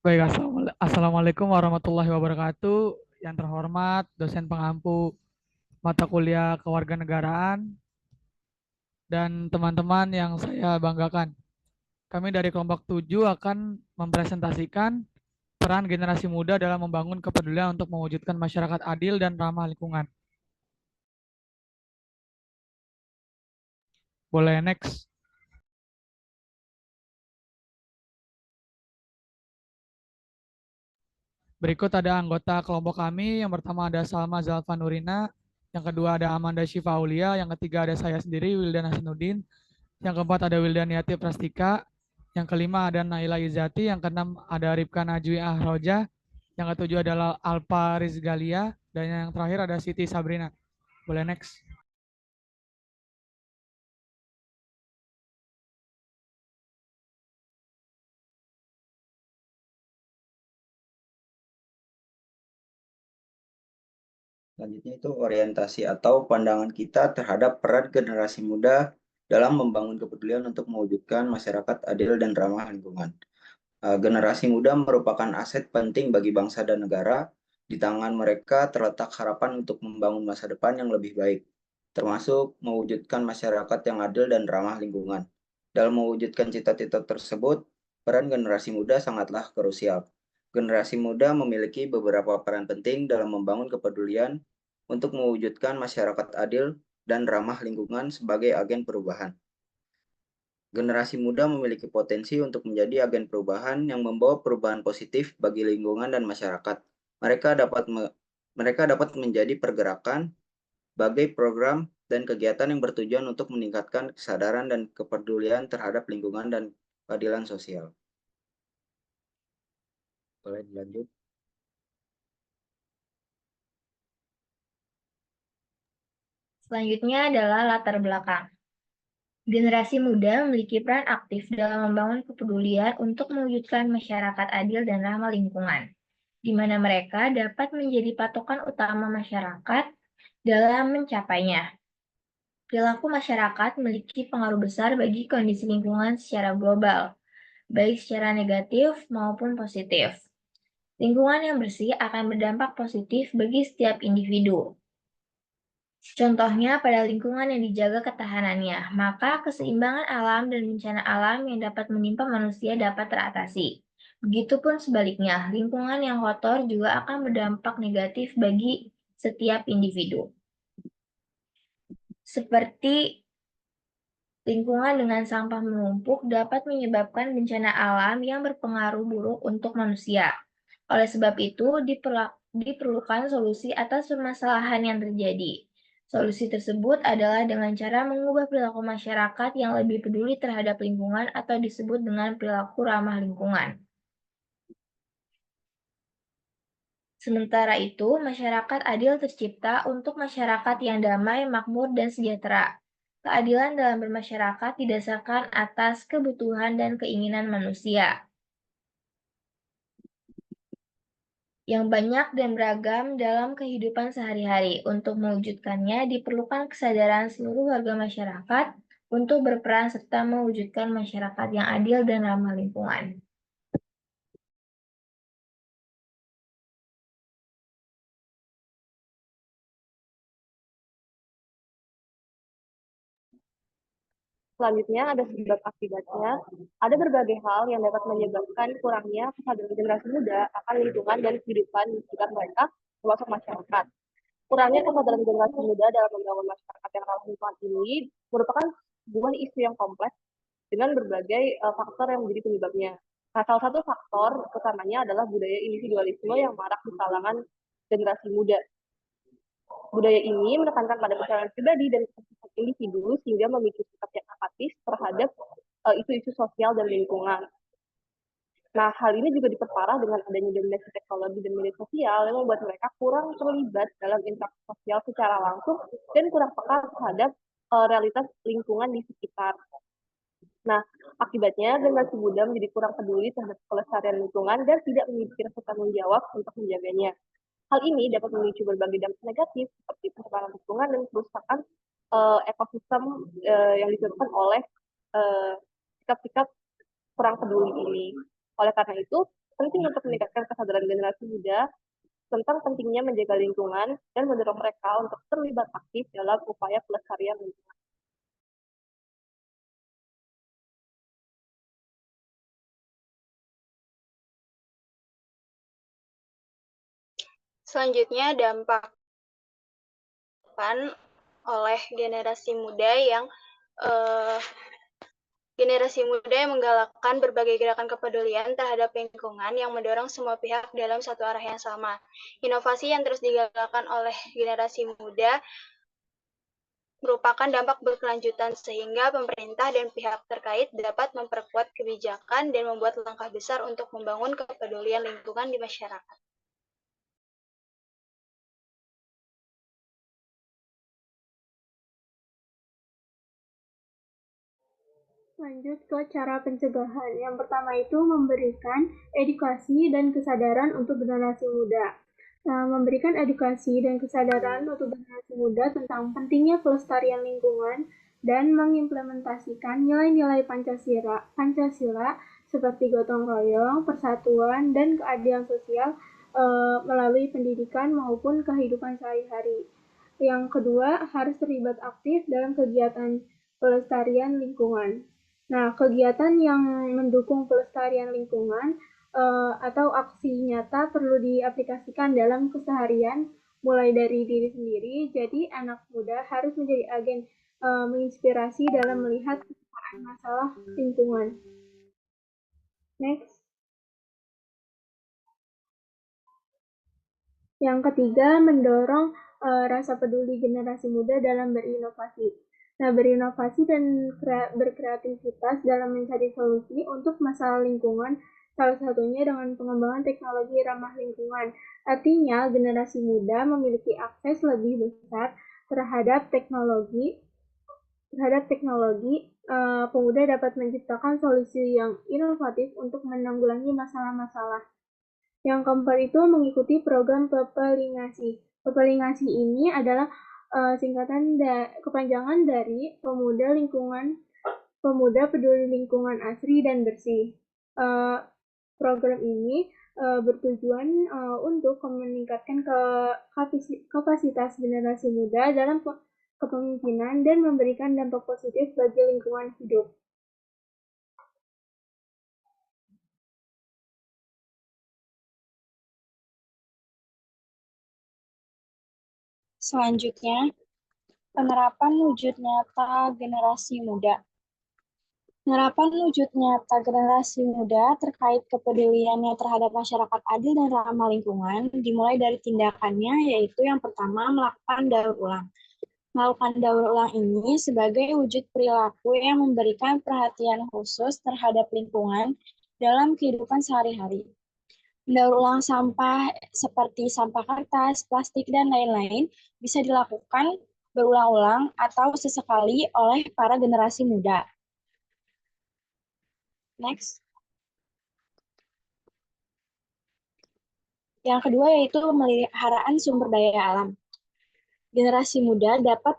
Baik, Assalamualaikum warahmatullahi wabarakatuh. Yang terhormat dosen pengampu mata kuliah kewarganegaraan dan teman-teman yang saya banggakan. Kami dari kelompok 7 akan mempresentasikan peran generasi muda dalam membangun kepedulian untuk mewujudkan masyarakat adil dan ramah lingkungan. Boleh next. Berikut ada anggota kelompok kami. Yang pertama ada Salma Zalfa Nurina, yang kedua ada Amanda Syifa Aulia, yang ketiga ada saya sendiri Wildan Hasanuddin, yang keempat ada Wildan Yati Prastika, yang kelima ada Naila Izati, yang keenam ada Rifka Najwi Ahroja, yang ketujuh adalah Alpa Rizgalia, dan yang terakhir ada Siti Sabrina. Boleh next. Selanjutnya itu orientasi atau pandangan kita terhadap peran generasi muda dalam membangun kepedulian untuk mewujudkan masyarakat adil dan ramah lingkungan. Generasi muda merupakan aset penting bagi bangsa dan negara. Di tangan mereka terletak harapan untuk membangun masa depan yang lebih baik, termasuk mewujudkan masyarakat yang adil dan ramah lingkungan. Dalam mewujudkan cita-cita tersebut, peran generasi muda sangatlah krusial. Generasi muda memiliki beberapa peran penting dalam membangun kepedulian untuk mewujudkan masyarakat adil dan ramah lingkungan sebagai agen perubahan. Generasi muda memiliki potensi untuk menjadi agen perubahan yang membawa perubahan positif bagi lingkungan dan masyarakat. Mereka dapat menjadi pergerakan sebagai program dan kegiatan yang bertujuan untuk meningkatkan kesadaran dan kepedulian terhadap lingkungan dan keadilan sosial. Boleh dilanjut? Selanjutnya adalah latar belakang. Generasi muda memiliki peran aktif dalam membangun kepedulian untuk mewujudkan masyarakat adil dan ramah lingkungan, di mana mereka dapat menjadi patokan utama masyarakat dalam mencapainya. Perilaku masyarakat memiliki pengaruh besar bagi kondisi lingkungan secara global, baik secara negatif maupun positif. Lingkungan yang bersih akan berdampak positif bagi setiap individu. Contohnya pada lingkungan yang dijaga ketahanannya, maka keseimbangan alam dan bencana alam yang dapat menimpa manusia dapat teratasi. Begitupun sebaliknya, lingkungan yang kotor juga akan berdampak negatif bagi setiap individu. Seperti lingkungan dengan sampah menumpuk dapat menyebabkan bencana alam yang berpengaruh buruk untuk manusia. Oleh sebab itu, diperlukan solusi atas permasalahan yang terjadi. Solusi tersebut adalah dengan cara mengubah perilaku masyarakat yang lebih peduli terhadap lingkungan atau disebut dengan perilaku ramah lingkungan. Sementara itu, masyarakat adil tercipta untuk masyarakat yang damai, makmur, dan sejahtera. Keadilan dalam bermasyarakat didasarkan atas kebutuhan dan keinginan manusia yang banyak dan beragam dalam kehidupan sehari-hari. Untuk mewujudkannya, diperlukan kesadaran seluruh warga masyarakat untuk berperan serta mewujudkan masyarakat yang adil dan ramah lingkungan. Selanjutnya ada sebab akibatnya. Ada berbagai hal yang dapat menyebabkan kurangnya kesadaran generasi muda akan lingkungan dan kehidupan di sekitar mereka, termasuk masyarakat. Kurangnya kesadaran generasi muda dalam membangun masyarakat yang ramah lingkungan ini merupakan sebuah isu yang kompleks dengan berbagai faktor yang menjadi penyebabnya. Nah, salah satu faktor utamanya adalah budaya individualisme yang marak di kalangan generasi muda. Budaya ini menekankan pada kesadaran pribadi dan kepentingan individu sehingga memicu sikap yang apatis terhadap isu-isu sosial dan lingkungan. Nah, hal ini juga diperparah dengan adanya dominasi teknologi dan media sosial yang membuat mereka kurang terlibat dalam interaksi sosial secara langsung dan kurang peka terhadap realitas lingkungan di sekitar. Nah, akibatnya generasi muda menjadi kurang peduli terhadap kelestarian lingkungan dan tidak memiliki rasa tanggung jawab untuk menjaganya. Hal ini dapat memicu berbagai dampak negatif seperti pencemaran lingkungan dan kerusakan ekosistem yang disebabkan oleh sikap-sikap kurang peduli ini. Oleh karena itu, penting untuk meningkatkan kesadaran generasi muda tentang pentingnya menjaga lingkungan dan mendorong mereka untuk terlibat aktif dalam upaya pelestarian lingkungan. Selanjutnya, dampak oleh generasi muda yang menggalakkan berbagai gerakan kepedulian terhadap lingkungan yang mendorong semua pihak dalam satu arah yang sama. Inovasi yang terus digalakkan oleh generasi muda merupakan dampak berkelanjutan sehingga pemerintah dan pihak terkait dapat memperkuat kebijakan dan membuat langkah besar untuk membangun kepedulian lingkungan di masyarakat. Lanjut ke cara pencegahan. Yang pertama itu memberikan edukasi dan kesadaran untuk generasi muda. Memberikan edukasi dan kesadaran untuk generasi muda tentang pentingnya pelestarian lingkungan dan mengimplementasikan nilai-nilai Pancasila seperti gotong royong, persatuan, dan keadilan sosial melalui pendidikan maupun kehidupan sehari-hari. Yang kedua, harus terlibat aktif dalam kegiatan pelestarian lingkungan. Nah, kegiatan yang mendukung pelestarian lingkungan atau aksi nyata perlu diaplikasikan dalam keseharian, mulai dari diri sendiri. Jadi, anak muda harus menjadi agen menginspirasi dalam melihat kesukaan masalah lingkungan. Next. Yang ketiga, mendorong rasa peduli generasi muda dalam berinovasi. Nah, berinovasi dan berkreativitas dalam mencari solusi untuk masalah lingkungan, salah satunya dengan pengembangan teknologi ramah lingkungan. Artinya, generasi muda memiliki akses lebih besar terhadap teknologi. Pemuda dapat menciptakan solusi yang inovatif untuk menanggulangi masalah-masalah. Yang keempat itu mengikuti program Pepelingasi. Pepelingasi ini adalah kepanjangan dari Pemuda Peduli Lingkungan Asri dan Bersih. Program ini bertujuan untuk meningkatkan kapasitas generasi muda dalam kepemimpinan dan memberikan dampak positif bagi lingkungan hidup. Selanjutnya, penerapan wujud nyata generasi muda. Penerapan wujud nyata generasi muda terkait kepeduliannya terhadap masyarakat adil dan ramah lingkungan dimulai dari tindakannya, yaitu yang pertama melakukan daur ulang. Melakukan daur ulang ini sebagai wujud perilaku yang memberikan perhatian khusus terhadap lingkungan dalam kehidupan sehari-hari. Mendaur ulang sampah seperti sampah kertas, plastik, dan lain-lain bisa dilakukan berulang-ulang atau sesekali oleh para generasi muda. Next. Yang kedua yaitu pemeliharaan sumber daya alam. Generasi muda dapat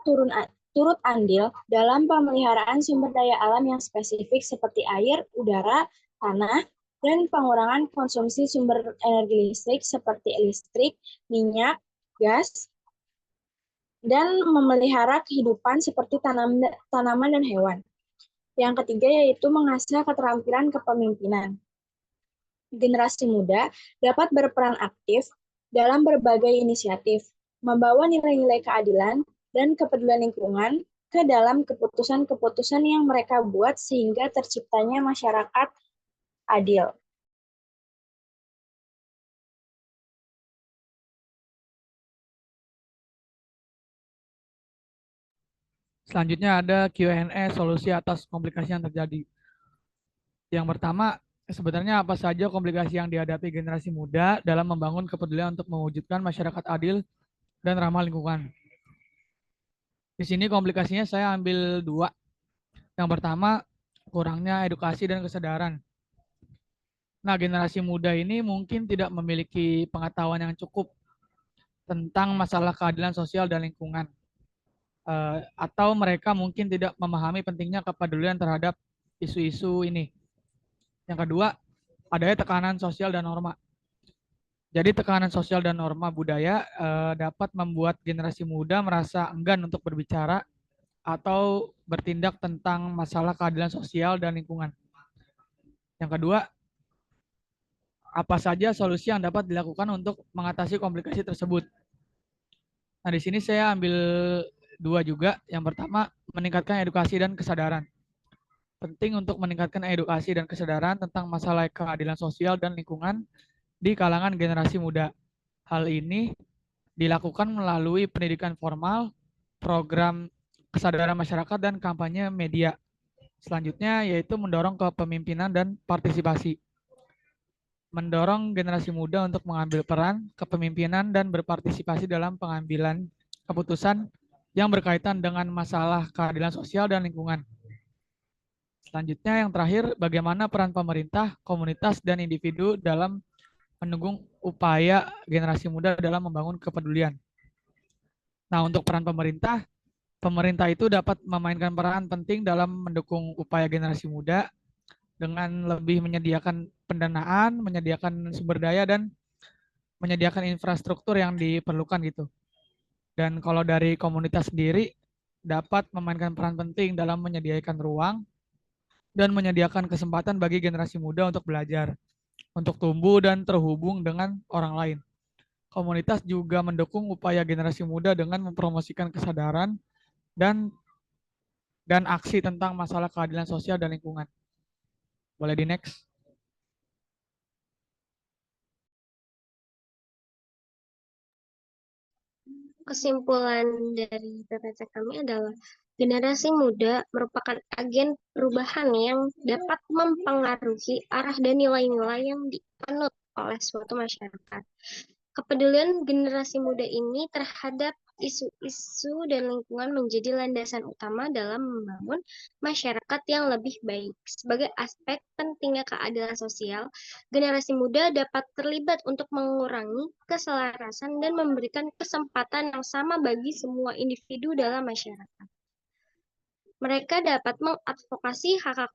turut andil dalam pemeliharaan sumber daya alam yang spesifik seperti air, udara, tanah, dan pengurangan konsumsi sumber energi listrik seperti listrik, minyak, gas, dan memelihara kehidupan seperti tanaman dan hewan. Yang ketiga yaitu mengasah keterampilan kepemimpinan. Generasi muda dapat berperan aktif dalam berbagai inisiatif, membawa nilai-nilai keadilan dan kepedulian lingkungan ke dalam keputusan-keputusan yang mereka buat sehingga terciptanya masyarakat adil. Selanjutnya ada Q&A solusi atas komplikasi yang terjadi. Yang pertama, sebenarnya apa saja komplikasi yang dihadapi generasi muda dalam membangun kepedulian untuk mewujudkan masyarakat adil dan ramah lingkungan? Di sini komplikasinya saya ambil dua. Yang pertama, kurangnya edukasi dan kesadaran. Nah, generasi muda ini mungkin tidak memiliki pengetahuan yang cukup tentang masalah keadilan sosial dan lingkungan. Atau mereka mungkin tidak memahami pentingnya kepedulian terhadap isu-isu ini. Yang kedua, adanya tekanan sosial dan norma. Jadi tekanan sosial dan norma budaya dapat membuat generasi muda merasa enggan untuk berbicara atau bertindak tentang masalah keadilan sosial dan lingkungan. Yang kedua, apa saja solusi yang dapat dilakukan untuk mengatasi komplikasi tersebut? Nah, di sini saya ambil dua juga. Yang pertama, meningkatkan edukasi dan kesadaran. Penting untuk meningkatkan edukasi dan kesadaran tentang masalah keadilan sosial dan lingkungan di kalangan generasi muda. Hal ini dilakukan melalui pendidikan formal, program kesadaran masyarakat, dan kampanye media. Selanjutnya yaitu mendorong kepemimpinan dan partisipasi. Mendorong generasi muda untuk mengambil peran kepemimpinan dan berpartisipasi dalam pengambilan keputusan yang berkaitan dengan masalah keadilan sosial dan lingkungan. Selanjutnya yang terakhir, bagaimana peran pemerintah, komunitas, dan individu dalam mendukung upaya generasi muda dalam membangun kepedulian. Nah, untuk peran pemerintah, pemerintah itu dapat memainkan peran penting dalam mendukung upaya generasi muda dengan lebih menyediakan pendanaan, menyediakan sumber daya, dan menyediakan infrastruktur yang diperlukan gitu. Dan kalau dari komunitas sendiri, dapat memainkan peran penting dalam menyediakan ruang dan menyediakan kesempatan bagi generasi muda untuk belajar, untuk tumbuh dan terhubung dengan orang lain. Komunitas juga mendukung upaya generasi muda dengan mempromosikan kesadaran dan aksi tentang masalah keadilan sosial dan lingkungan. Boleh di next? Kesimpulan dari PPT kami adalah generasi muda merupakan agen perubahan yang dapat mempengaruhi arah dan nilai-nilai yang dianut oleh suatu masyarakat. Kepedulian generasi muda ini terhadap isu-isu dan lingkungan menjadi landasan utama dalam membangun masyarakat yang lebih baik. Sebagai aspek pentingnya keadilan sosial, generasi muda dapat terlibat untuk mengurangi keselarasan dan memberikan kesempatan yang sama bagi semua individu dalam masyarakat. Mereka dapat mengadvokasi hak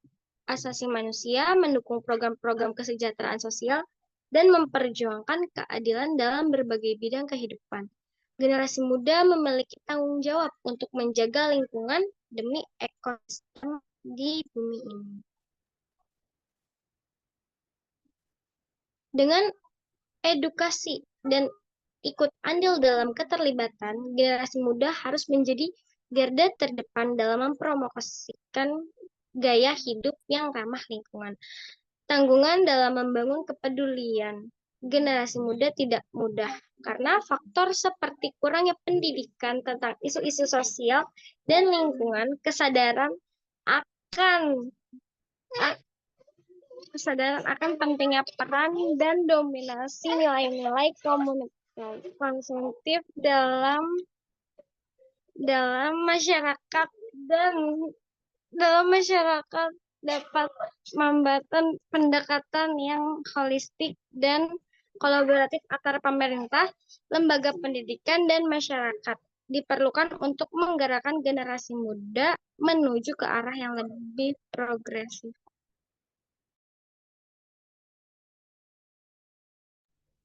asasi manusia, mendukung program-program kesejahteraan sosial, dan memperjuangkan keadilan dalam berbagai bidang kehidupan. Generasi muda memiliki tanggung jawab untuk menjaga lingkungan demi ekosistem di bumi ini. Dengan edukasi dan ikut andil dalam keterlibatan, generasi muda harus menjadi garda terdepan dalam mempromosikan gaya hidup yang ramah lingkungan. Tanggungan dalam membangun kepedulian generasi muda tidak mudah karena faktor seperti kurangnya pendidikan tentang isu-isu sosial dan lingkungan, kesadaran akan pentingnya peran dan dominasi nilai-nilai konsumtif dalam masyarakat dapat membangun pendekatan yang holistik dan kolaboratif antara pemerintah, lembaga pendidikan, dan masyarakat. Diperlukan untuk menggerakkan generasi muda menuju ke arah yang lebih progresif.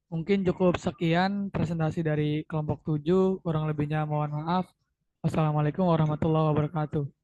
Mungkin cukup sekian presentasi dari kelompok 7. Kurang lebihnya mohon maaf. Wassalamualaikum warahmatullahi wabarakatuh.